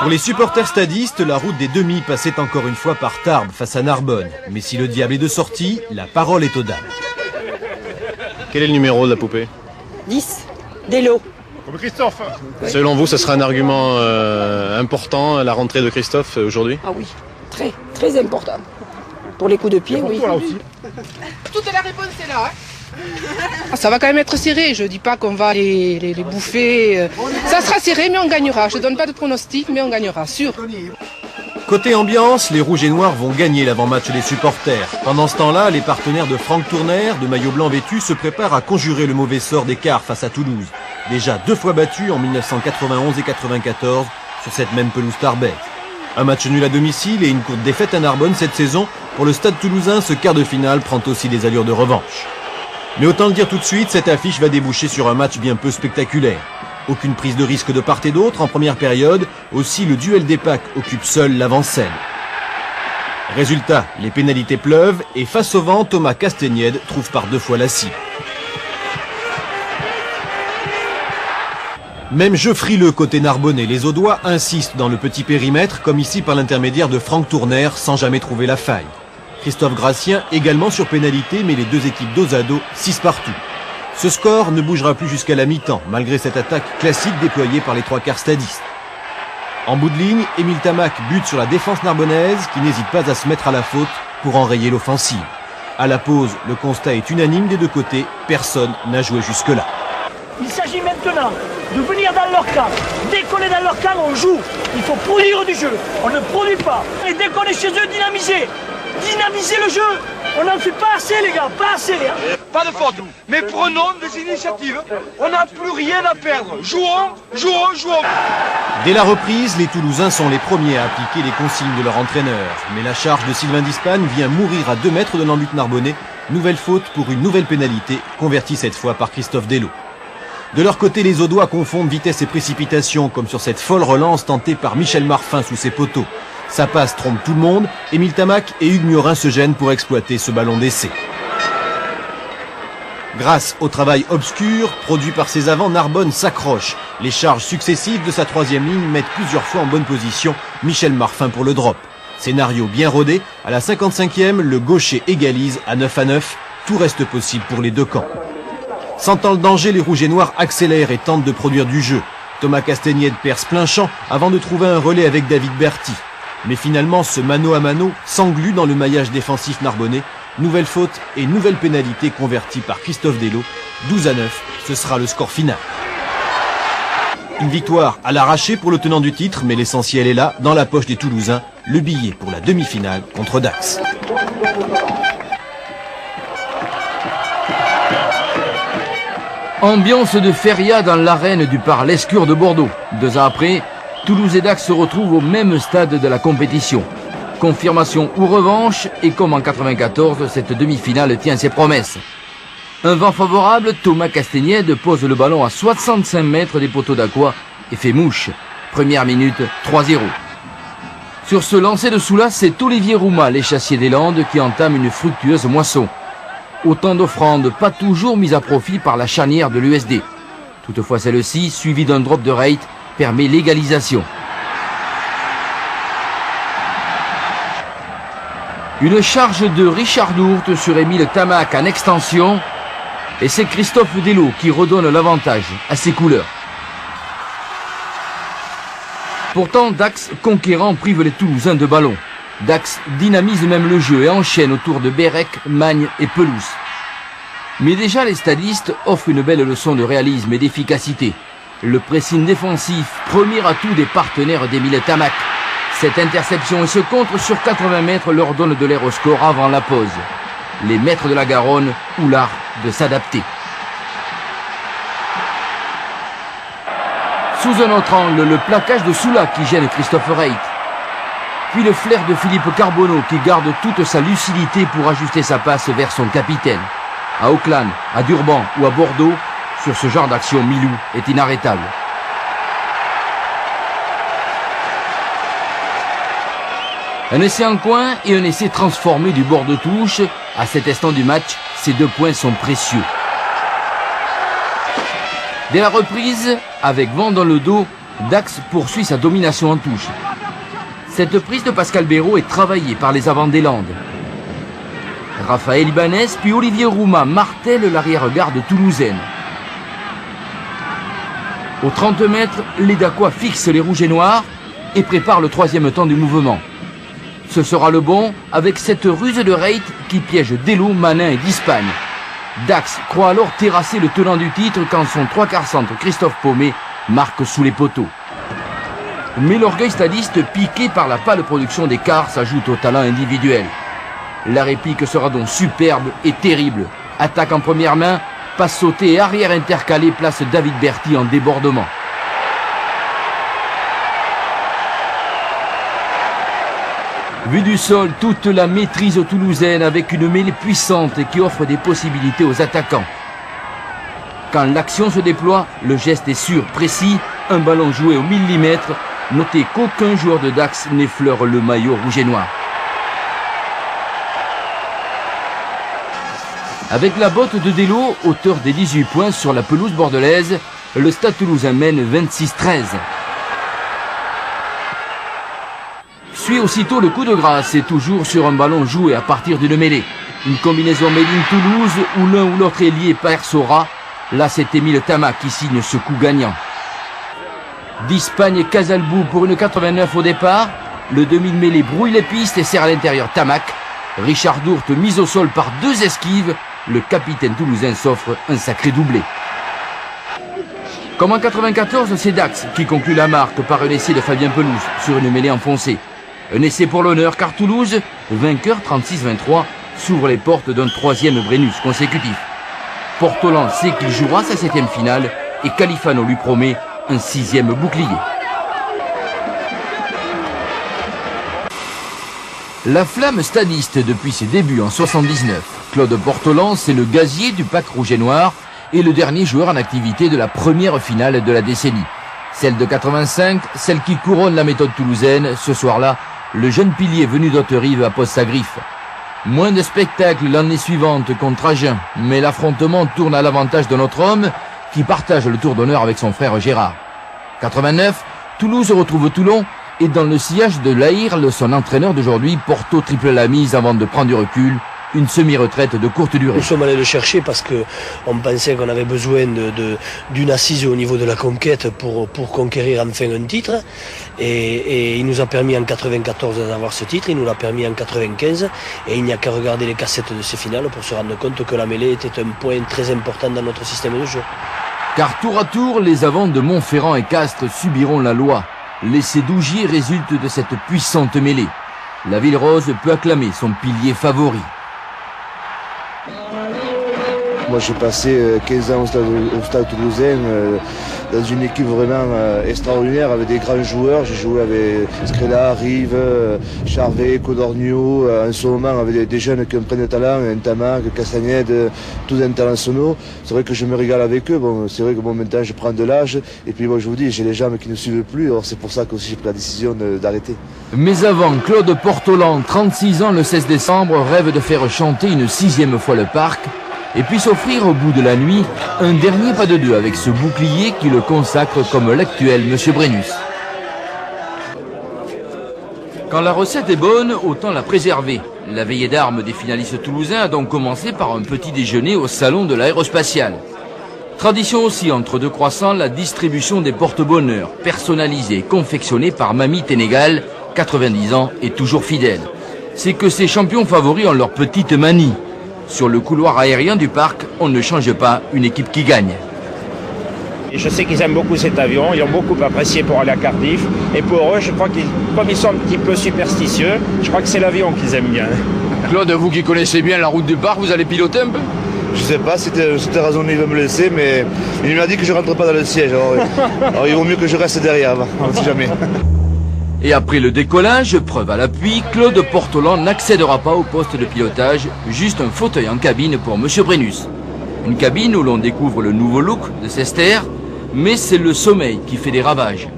Pour les supporters stadistes, la route des demi passait encore une fois par Tarbes face à Narbonne. Mais si le diable est de sortie, la parole est aux dames. Quel est le numéro de la poupée? 10. Delo. Comme Christophe. Selon vous, ce sera un argument important, la rentrée de Christophe aujourd'hui? Ah oui, très, très important. Pour les coups de pied, oui. Là aussi. Toute la réponse est là. Ça va quand même être serré, je dis pas qu'on va les bouffer. Ça sera serré, mais on gagnera. Je donne pas de pronostic, mais on gagnera, sûr. Côté ambiance, les Rouges et Noirs vont gagner l'avant-match des supporters. Pendant ce temps-là, les partenaires de Franck Tournaire, de maillot blanc vêtu, se préparent à conjurer le mauvais sort des quarts face à Toulouse. Déjà 2 fois battus en 1991 et 94 sur cette même pelouse tarbaise. Un match nul à domicile et une courte défaite à Narbonne cette saison. Pour le Stade Toulousain, ce quart de finale prend aussi des allures de revanche. Mais autant le dire tout de suite, cette affiche va déboucher sur un match bien peu spectaculaire. Aucune prise de risque de part et d'autre en première période. Aussi, le duel des packs occupe seul l'avant-scène. Résultat, les pénalités pleuvent et face au vent, Thomas Castaignède trouve par 2 fois la cible. Même jeu frileux côté narbonnais, les Audois insistent dans le petit périmètre, comme ici par l'intermédiaire de Franck Tournaire, sans jamais trouver la faille. Christophe Gracien également sur pénalité, mais les deux équipes dos à dos, 6 partout. Ce score ne bougera plus jusqu'à la mi-temps, malgré cette attaque classique déployée par les 3 quarts stadistes. En bout de ligne, Émile Tamac bute sur la défense narbonnaise, qui n'hésite pas à se mettre à la faute pour enrayer l'offensive. À la pause, le constat est unanime des deux côtés, personne n'a joué jusque-là. Il s'agit maintenant de venir dans leur camp. Dès qu'on est dans leur camp, on joue. Il faut produire du jeu. On ne produit pas. Et dès qu'on est chez eux, dynamiser. Dynamiser le jeu. On n'en fait pas assez, les gars. Pas assez. Pas de faute. Mais prenons des initiatives. On n'a plus rien à perdre. Jouons, jouons, jouons. Dès la reprise, les Toulousains sont les premiers à appliquer les consignes de leur entraîneur. Mais la charge de Sylvain Dispagne vient mourir à 2 mètres de l'embut narbonnais. Nouvelle faute pour une nouvelle pénalité, convertie cette fois par Christophe Delo. De leur côté, les Audois confondent vitesse et précipitation, comme sur cette folle relance tentée par Michel Marfin sous ses poteaux. Sa passe trompe tout le monde, Émile Tamac et Hugues Miorin se gênent pour exploiter ce ballon d'essai. Grâce au travail obscur produit par ses avants, Narbonne s'accroche. Les charges successives de sa 3e ligne mettent plusieurs fois en bonne position Michel Marfin pour le drop. Scénario bien rodé, à la 55e, le gaucher égalise à 9-9. Tout reste possible pour les deux camps. Sentant le danger, les Rouges et Noirs accélèrent et tentent de produire du jeu. Thomas Castaignède perce plein champ avant de trouver un relais avec David Berti. Mais finalement, ce mano à mano s'englue dans le maillage défensif narbonnais. Nouvelle faute et nouvelle pénalité convertie par Christophe Delo. 12-9, ce sera le score final. Une victoire à l'arraché pour le tenant du titre, mais l'essentiel est là, dans la poche des Toulousains, le billet pour la demi-finale contre Dax. Ambiance de feria dans l'arène du Parc Lescure de Bordeaux. 2 ans après, Toulouse et Dax se retrouvent au même stade de la compétition. Confirmation ou revanche, et comme en 94, cette demi-finale tient ses promesses. Un vent favorable, Thomas Castaignède pose le ballon à 65 mètres des poteaux d'Aqua et fait mouche. Première minute, 3-0. Sur ce lancer de Soula, c'est Olivier Roumat, l'échassier des Landes, qui entame une fructueuse moisson. Autant d'offrandes pas toujours mises à profit par la charnière de l'USD. Toutefois celle-ci, suivie d'un drop de rate, permet l'égalisation. Une charge de Richard Dourte sur Émile Tamac en extension. Et c'est Christophe Delo qui redonne l'avantage à ses couleurs. Pourtant, Dax conquérant prive les Toulousains de ballon. Dax dynamise même le jeu et enchaîne autour de Bérec, Magne et Pelouse. Mais déjà les stadistes offrent une belle leçon de réalisme et d'efficacité. Le pressing défensif, premier atout des partenaires d'Émile Tamac. Cette interception et ce contre sur 80 mètres leur donne de l'air au score avant la pause. Les maîtres de la Garonne ou l'art de s'adapter. Sous un autre angle, le plaquage de Soula qui gêne Christophe Reit. Puis le flair de Philippe Carbonneau qui garde toute sa lucidité pour ajuster sa passe vers son capitaine. À Auckland, à Durban ou à Bordeaux, sur ce genre d'action, Milou est inarrêtable. Un essai en coin et un essai transformé du bord de touche. À cet instant du match, ces 2 points sont précieux. Dès la reprise, avec vent dans le dos, Dax poursuit sa domination en touche. Cette prise de Pascal Béraud est travaillée par les avants des Landes. Raphaël Ibanez puis Olivier Roumat martèlent l'arrière-garde toulousaine. Aux 30 mètres, les Dacois fixent les rouges et noirs et préparent le troisième temps du mouvement. Ce sera le bon avec cette ruse de Reit qui piège Delo, Manin et Dispagne. Dax croit alors terrasser le tenant du titre quand son 3/4 centre Christophe Paumet marque sous les poteaux. Mais l'orgueil stadiste piqué par la pâle production des quarts s'ajoute au talent individuel. La réplique sera donc superbe et terrible. Attaque en première main, passe sautée et arrière intercalée place David Berty en débordement. Vue du sol, toute la maîtrise toulousaine avec une mêlée puissante qui offre des possibilités aux attaquants. Quand l'action se déploie, le geste est sûr, précis, un ballon joué au millimètre. Notez qu'aucun joueur de Dax n'effleure le maillot rouge et noir. Avec la botte de Delo, auteur des 18 points sur la pelouse bordelaise, le Stade Toulousain mène 26-13. Suit aussitôt le coup de grâce et toujours sur un ballon joué à partir d'une mêlée. Une combinaison made in Toulouse où l'un ou l'autre ailier perce au ras. Là, c'est Émile Tamac qui signe ce coup gagnant. Dispagne et Casalbou pour une 89 au départ. Le demi-mêlée brouille les pistes et serre à l'intérieur Tamac. Richard Dourte mise au sol par 2 esquives. Le capitaine toulousain s'offre un sacré doublé. Comme en 94, c'est Dax qui conclut la marque par un essai de Fabien Pelouse sur une mêlée enfoncée. Un essai pour l'honneur car Toulouse, vainqueur 36-23, s'ouvre les portes d'un 3e Brennus consécutif. Portolan sait qu'il jouera sa 7e finale et Califano lui promet un 6e bouclier. La flamme stadiste depuis ses débuts en 79. Claude Portolan, c'est le gazier du pack rouge et noir et le dernier joueur en activité de la première finale de la décennie. Celle de 85, celle qui couronne la méthode toulousaine. Ce soir-là, le jeune pilier venu d'Haute-Rive appose sa griffe. Moins de spectacles l'année suivante contre Agen, mais l'affrontement tourne à l'avantage de notre homme qui partage le tour d'honneur avec son frère Gérard. 89, Toulouse retrouve Toulon et dans le sillage de Lahir, son entraîneur d'aujourd'hui, Porto triple la mise avant de prendre du recul. Une semi-retraite de courte durée. Nous sommes allés le chercher parce qu'on pensait qu'on avait besoin d'une assise au niveau de la conquête pour conquérir enfin un titre. Et il nous a permis en 94 d'avoir ce titre, il nous l'a permis en 95. Et il n'y a qu'à regarder les cassettes de ces finales pour se rendre compte que la mêlée était un point très important dans notre système de jeu. Car tour à tour, les avants de Montferrand et Castres subiront la loi. L'essai d'Ougier résulte de cette puissante mêlée. La Ville Rose peut acclamer son pilier favori. Moi j'ai passé 15 ans au Stade Toulousain dans une équipe vraiment extraordinaire avec des grands joueurs. J'ai joué avec Scrella, Rive, Charvet, Codornio, en ce moment avec des jeunes qui ont plein de talent, Ntamak, Castagnède, tous internationaux. C'est vrai que je me régale avec eux. Bon, c'est vrai que maintenant je prends de l'âge et puis bon, je vous dis, j'ai les jambes qui ne suivent plus, alors c'est pour ça que j'ai pris la décision d'arrêter. Mais avant, Claude Portolan, 36 ans le 16 décembre, rêve de faire chanter une 6e fois le parc et puis s'offrir au bout de la nuit un dernier pas de deux avec ce bouclier qui le consacre comme l'actuel Monsieur Brennus. Quand la recette est bonne, autant la préserver. La veillée d'armes des finalistes toulousains a donc commencé par un petit déjeuner au salon de l'aérospatiale. Tradition aussi entre deux croissants, la distribution des porte-bonheur, personnalisés, confectionnés par Mamie Ténégal, 90 ans et toujours fidèle. C'est que ces champions favoris ont leur petite manie. Sur le couloir aérien du parc, on ne change pas une équipe qui gagne. Et je sais qu'ils aiment beaucoup cet avion, ils ont beaucoup apprécié pour aller à Cardiff. Et pour eux, je crois qu'ils, comme ils sont un petit peu superstitieux, je crois que c'est l'avion qu'ils aiment bien. Claude, vous qui connaissez bien la route du parc, vous allez piloter un peu? Je sais pas, c'était raisonné, il va me laisser, mais il m'a dit que je rentre pas dans le siège. Alors il vaut mieux que je reste derrière, on ne sait jamais. Et après le décollage, preuve à l'appui, Claude Portolan n'accédera pas au poste de pilotage, juste un fauteuil en cabine pour Monsieur Brennus. Une cabine où l'on découvre le nouveau look de Cester, mais c'est le sommeil qui fait des ravages.